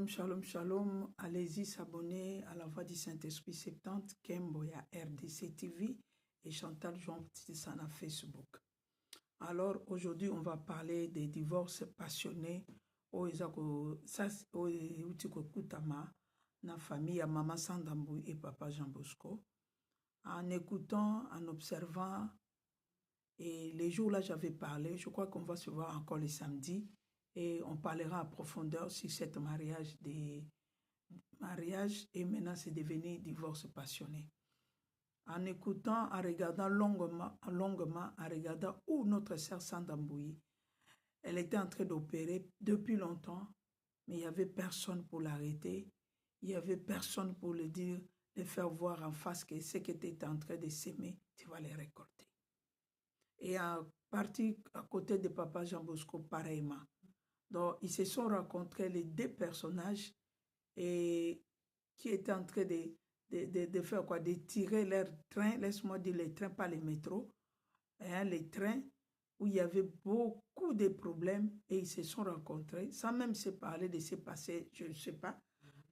Shalom, shalom. Allez-y s'abonner à la Voix du Saint-Esprit 70, Kemboya RDC TV et Chantal Jean-Baptiste Sana Facebook. Alors aujourd'hui, on va parler des divorces passionnés. Na famille à Maman Sandambou et Papa Jean Bosco. En écoutant, en observant, et les jours là j'avais parlé, je crois qu'on va se voir encore les samedis et on parlera en profondeur sur cet mariage et maintenant c'est devenu divorce passionné. En écoutant, en regardant longuement, en regardant où notre sœur Sandambouyi, elle était en train d'opérer depuis longtemps, mais il n'y avait personne pour l'arrêter, il n'y avait personne pour le dire, de faire voir en face que ce que tu es en train de s'aimer, tu vas les récolter. Et en partie à côté de Papa Jean Bosco, pareillement. Donc, ils se sont rencontrés, les deux personnages, et qui étaient en train de faire quoi? De tirer leur train, laisse-moi dire les trains, pas les métros, hein, les trains où il y avait beaucoup de problèmes et ils se sont rencontrés, sans même se parler de ce passé, je ne sais pas,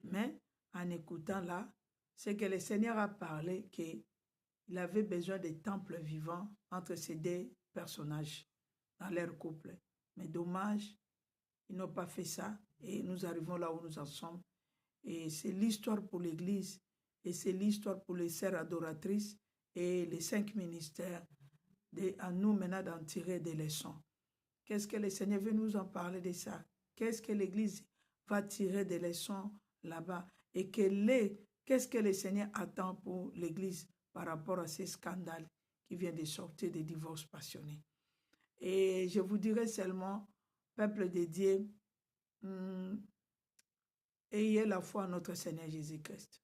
mais en écoutant là, c'est que le Seigneur a parlé qu'il avait besoin de temples vivants entre ces deux personnages dans leur couple. Mais dommage, ils n'ont pas fait ça et nous arrivons là où nous en sommes. Et c'est l'histoire pour l'Église et c'est l'histoire pour les sœurs adoratrices et les 5 ministères. À nous maintenant d'en tirer des leçons. Qu'est-ce que le Seigneur veut nous en parler de ça? Qu'est-ce que l'Église va tirer des leçons là-bas? Et qu'est-ce que le Seigneur attend pour l'Église par rapport à ces scandales qui viennent de sortir des divorces passionnés? Et je vous dirai seulement, peuple de Dieu, ayez la foi en notre Seigneur Jésus-Christ.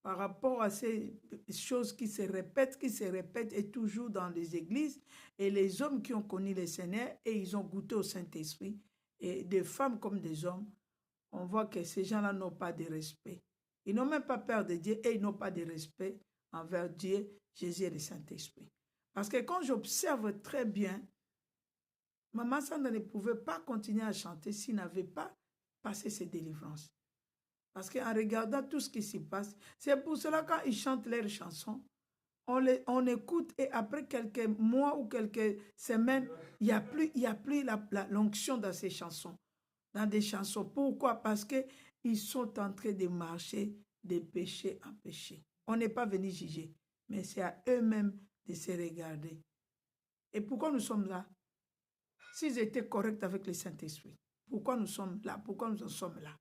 Par rapport à ces choses qui se répètent et toujours dans les églises, et les hommes qui ont connu le Seigneur et ils ont goûté au Saint-Esprit, et des femmes comme des hommes, on voit que ces gens-là n'ont pas de respect. Ils n'ont même pas peur de Dieu et ils n'ont pas de respect envers Dieu, Jésus et le Saint-Esprit. Parce que quand j'observe très bien, Maman Sanda ne pouvait pas continuer à chanter s'il n'avait pas passé ses délivrances. Parce qu'en regardant tout ce qui s'y passe, c'est pour cela quand ils chantent leurs chansons, on écoute et après quelques mois ou quelques semaines, il n'y a plus l'onction dans ces chansons, dans des chansons. Pourquoi? Parce qu'ils sont en train de marcher de péché en péché. On n'est pas venu juger, mais c'est à eux-mêmes de se regarder. Et pourquoi nous sommes là? S'ils étaient corrects avec le Saint-Esprit, pourquoi nous sommes là? Pourquoi nous en sommes là?